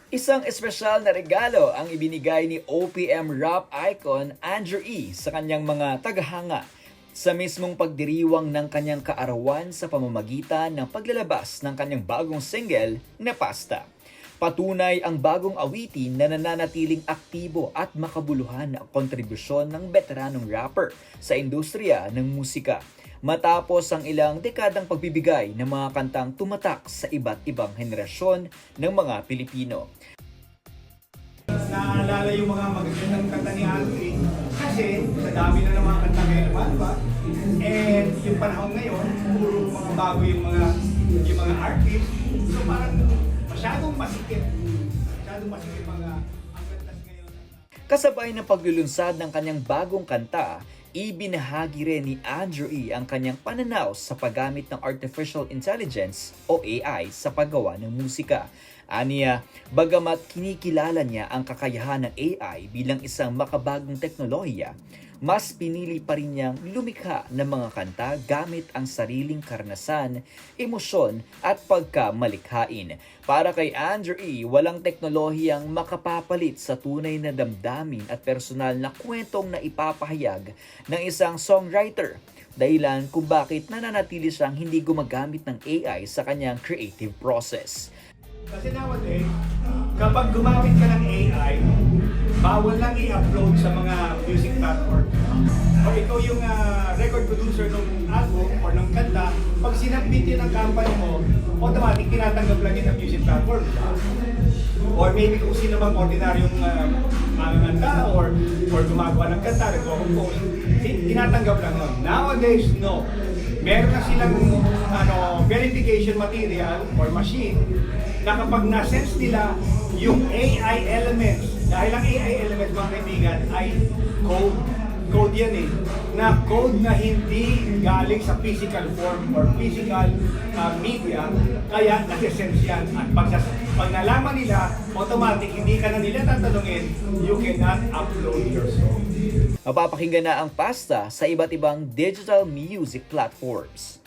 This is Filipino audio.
Isang espesyal na regalo ang ibinigay ni OPM rap icon Andrew E. sa kanyang mga tagahanga sa mismong pagdiriwang ng kanyang kaarawan sa pamamagitan ng paglalabas ng kanyang bagong single na Pasta. Patunay ang bagong awitin na nananatiling aktibo at makabuluhan na kontribusyon ng veteranong rapper sa industriya ng musika. Matapos ang ilang dekadang pagbibigay ng mga kantang tumatak sa iba't ibang henerasyon ng mga Pilipino. Naalala yung mga magagandang kanta ni Andre kasi sa dami na ng mga kanta ngayon, ba? And yung panahon ngayon, puro mga bago yung mga artists. So parang masyadong masikip mga ang kantas ngayon. Kasabay ng paglulunsad ng kanyang bagong kanta, ibinahagi rin ni Andrew E. ang kanyang pananaw sa paggamit ng Artificial Intelligence o AI sa paggawa ng musika. Aniya, bagamat kinikilala niya ang kakayahan ng AI bilang isang makabagong teknolohiya, mas pinili pa rin niyang lumikha ng mga kanta gamit ang sariling karanasan, emosyon at pagkamalikhain. Para kay Andrew E., walang teknolohiyang makapapalit sa tunay na damdamin at personal na kwentong na ipapahayag ng isang songwriter. Dahilan kung bakit nananatili siyang hindi gumagamit ng AI sa kanyang creative process. Kasi nowadays, kapag gumamit ka ng AI, bawal lang i-upload sa mga music platform. O ikaw yung record producer ng album or ng kanta, pag sinabit yun ang company mo, automatic tinatanggap lang yun ng music platform. Or maybe kung sino bang ordinaryong manganganta or gumagawa ng kanta, nag-compose, tinatanggap lang yun. Nowadays, no. Meron na silang verification material or machine na kapag na-sense nila yung AI elements, dahil ang AI elements mga kaibigan ay code yan na code na hindi galing sa physical form or physical media, kaya nag-sense yan. At pag nalaman nila, automatic hindi ka na nila tatanungin, you cannot upload your song. Mapapakinggan na ang Pasta sa iba't ibang digital music platforms.